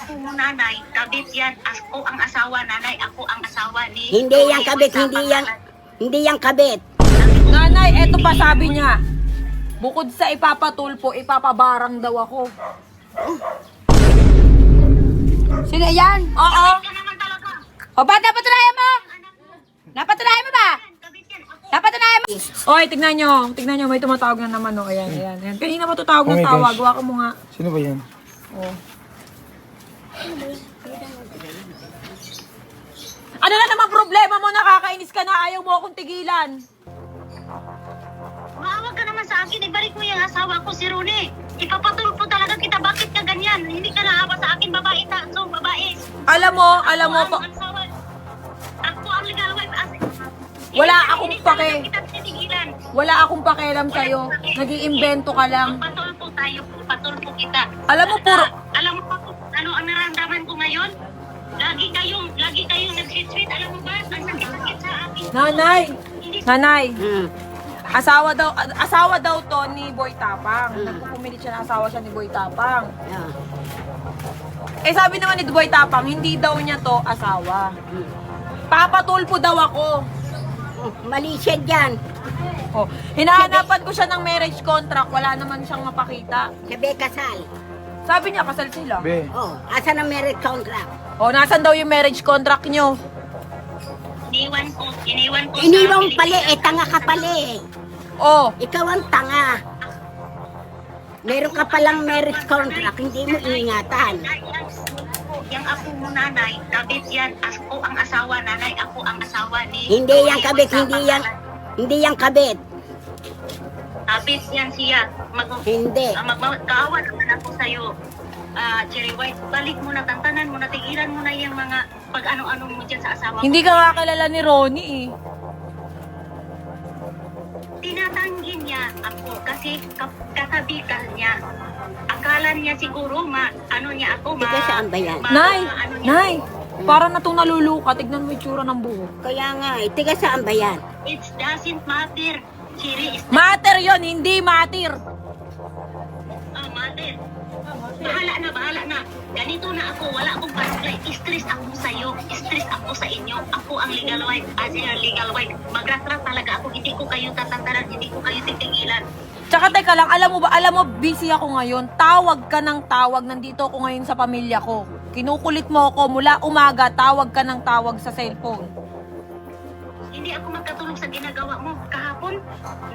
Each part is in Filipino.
apo mo, nanay, kabit yan. Ako ang asawa, nanay. Ako ang asawa ni... Hindi yan kabit, hindi yan kabit. Nanay, eto pa sabi niya. Bukod sa ipapatulpo, ipapabarang daw ako. Sino yan? Oo. Ka naman talaga. O ba't napatunayan mo? Napatunayan mo ba? Kabit yan. Ako Napatunayan mo? Oy, tignan nyo, may tumatawag na naman, oh. Ayan, ayan, ayan. Kanina pa tutawag Oh ng my tawag, gosh. waka mo nga. Sino ba yan? Oh. Ano na naman problema mo? Nakakainis ka na, ayaw mo akong tigilan. maawag ka naman sa akin. Ibalik mo yung asawa ko, si Ronnie. Ipapatulpo talaga kita. Bakit ka ganyan? Hindi ka naawa sa akin, babae. So, babae. Alam mo, Ako po, ang asawa. Ako ang legal wife. Wala akong talaga pake. kita titigilan. wala akong pakialam sa'yo. Nag-iimbento ka lang. Patulpo tayo. Patulpo kita. Alam mo, Alam mo pa kung ano ang naramdaman ko ngayon? Lagi kayong nag-sweet. Alam mo ba? Ang sakit-sakit sa akin. Nanay, Hmm. asawa daw to ni Boy Tapang. Nagpupumilit siya na asawa siya ni Boy Tapang. Ah. Eh sabi naman ni Boy Tapang, hindi daw niya to asawa. Papatulpo daw ako. Mali siya dyan. Oh, hinahanapan ko siya ng marriage contract, wala naman siyang mapakita. Sabi kasal. Sabi niya kasal sila. Be, Oh, asa ng marriage contract? Oh, nasan daw yung marriage contract niyo? Iniwan ko. Iniwan mo pala eh, tanga ka pala eh. Oh, Ikaw ang tanga. Meron ka palang marriage contract, hindi mo ingatan. Yung apo mo, nanay, kabit yan. Ako ang asawa, nanay. Ako ang asawa ni... Hindi yan kabit, hindi yan kabit. Kabit yan siya. Hindi. Magkaawa naman ako sa'yo. Cherry White, balik mo na, tantanan mo na, tigilan mo na yung mga pag ano-ano mo dyan sa asawa mo. hindi ka kakilala ni Ronnie eh. Tinatanggi niya ako kasi katabitan niya. Akala niya siguro ano niya ako Tiga saan ba yan? Nay, parang na itong naluluka. Tignan mo yung tsura ng buhok. Kaya nga eh, tiga saan ba yan? It doesn't matter. Cherry is Matter yon, hindi matter. matter. Bahala na. Ganito na ako. Wala akong barangay. Stress ako sa'yo. Stress ako sa inyo. Ako ang legal wife. As in legal wife. Magratrat talaga ako. Hindi ko kayo tatantaran. Hindi ko kayo titigilan. Tsaka teka lang, alam mo, busy ako ngayon. Tawag ka ng tawag. Nandito ako ngayon sa pamilya ko. Kinukulit mo ako mula umaga, tawag ka ng tawag sa cellphone. Hindi ako magkatulog sa ginagawa mo. Kahapon,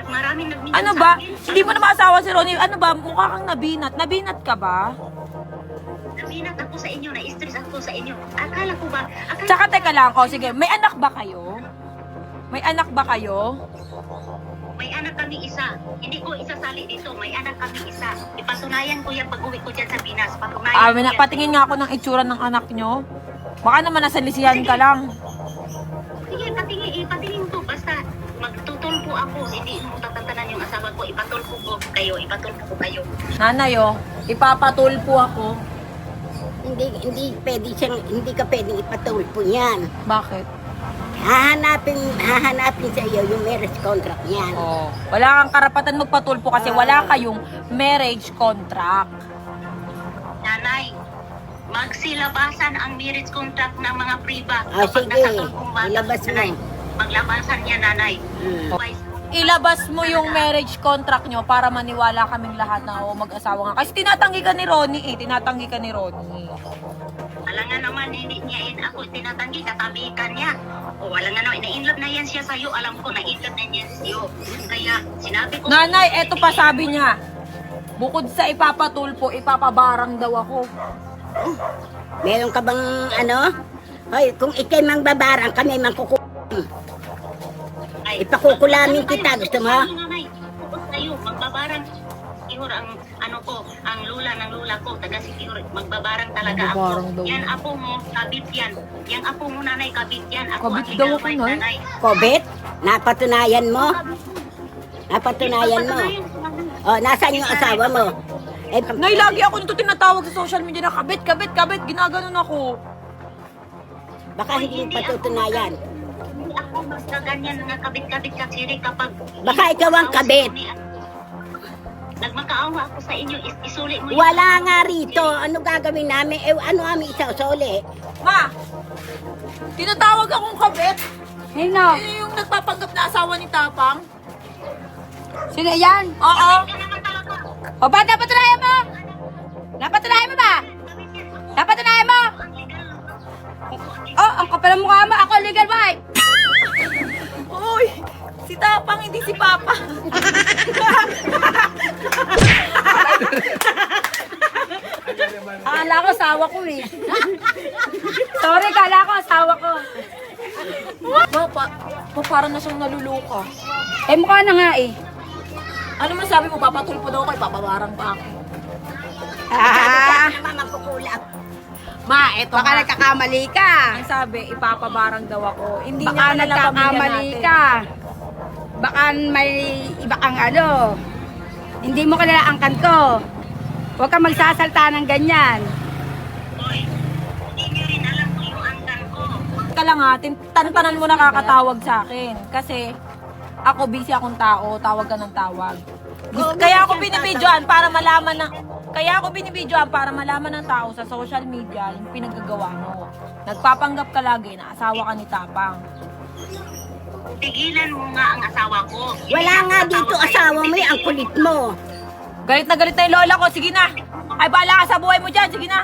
maraming nagminsan Ano sa ba? akin. Hindi mo na maasawa si Ronnie. Ano ba? Mukha kang nabinat. Nabinat ka ba? Nabinat ako sa inyo. Na-stress ako sa inyo. Akala ko ba? Tsaka teka lang. O sige, may anak ba kayo? May anak ba kayo? May anak kami isa. Hindi ko isasali dito. May anak kami isa. Ipatunayan ko yan pag-uwi ko dyan sa Pinas. Patunayan ko yan. Patingin nga ako ng itsura ng anak nyo. Baka naman nasa lisihan ka lang. Sige, patingin ko. Basta magtutulpo ako. Hindi mo tatantanan yung asawa ko. Ipatulpo ko kayo. Nanay, ipapatulpo ako. Hindi ka pwedeng ipatulpo yan. Bakit? Hahanapin sa iyo yung marriage contract niyan. Oh, wala kang karapatan magpatulpo kasi wala kayong marriage contract. Nanay, magsilabasan ang marriage contract ng mga priba. Ah, Kapag sige. nasa tulpong bata, Ilabas mo. nanay, maglabasan niya, nanay. Hmm. Ilabas mo yung marriage contract nyo para maniwala kaming lahat na mag-asawa nga. Kasi tinatanggi ka ni Ronnie Alam nga naman, hindi niya ako tinatanggi, katabikan niya. O wala nga naman, na-inlove na yan siya sa'yo. Alam ko, na-inlove na yan sa'yo. Kaya, sinabi ko... Nanay, eto pa sabi niya. Bukod sa ipapatulpo, ipapabarang daw ako. Meron ka bang ano? Hoy, kung ikay mang babarang, kami mang kukulam. Ay, Ipakukulamin kita, gusto mo? Nanay, bukod sa'yo, magbabarang. Siguro ang lula ng lula ko, taga siguro, magbabarang talaga Magbabarang ako. daw. Yan apo mo, kabit yan. Yang apo mo, nanay, kabit yan. Ako Kabit ang daw legal ako, wife, Nay. nanay. Kobet? Napatunayan mo? Napatunayan mo? Oh, nasaan yung asawa mo? Eh, Nay, lagi ako nito tinatawag sa social media na kabit. Ginaganon ako. baka hindi mo patutunayan. Hindi ako magkaganyan na kabit-kabit ka, Siri, kapag... Baka ikaw ang kabit. nagmakaawa ako sa inyo, isulit mo Wala nga rito. Ano gagawin namin? Ano kami isausuli? Ma, tinatawag akong kabit. Sino? Sino yung nagpapanggap na asawa ni Tapang? Sino yan? Oo. Ka naman talaga. O ba't napatunayan mo? Napatunayan mo ba? Napatunayan mo? Oh, ang kapal ng mukha mo. Ako legal wife. Uy, si Tapang, hindi si Papa. Akala ko asawa ko eh. Sorry, kala ko asawa ko. Parang na siyang naluluka. Eh, mukha na nga eh. Ano man sabi mo, papatulpo daw kay papawarang pa ako. Ah, Naman magkukulang. Ma, eto baka nga. nagkakamali ka. Ang sabi, ipapabarang daw ako. Hindi Baka niya kilala pamilya nagkakamali natin. ka. Baka may iba kang ano. Hindi mo kilala ang kanto. Huwag kang magsasalta ng ganyan. Hoy, hindi niyo rin alam kung yung angkan ko. Ka lang ha, tantanan mo nakakatawag sa akin. Kasi ako busy akong tao, tawag ka ng tawag. Kaya ako binibidyoan para malaman ng tao sa social media yung pinaggagawa mo. Nagpapanggap ka lagi na asawa ka ni Tapang. Tigilan mo nga ang asawa ko. Hindi Wala ako nga tatawa dito sa'yo. asawa mo ang kulit mo. Galit na yung lola ko, sige na. Ay, bahala ka sa buhay mo dyan, sige na.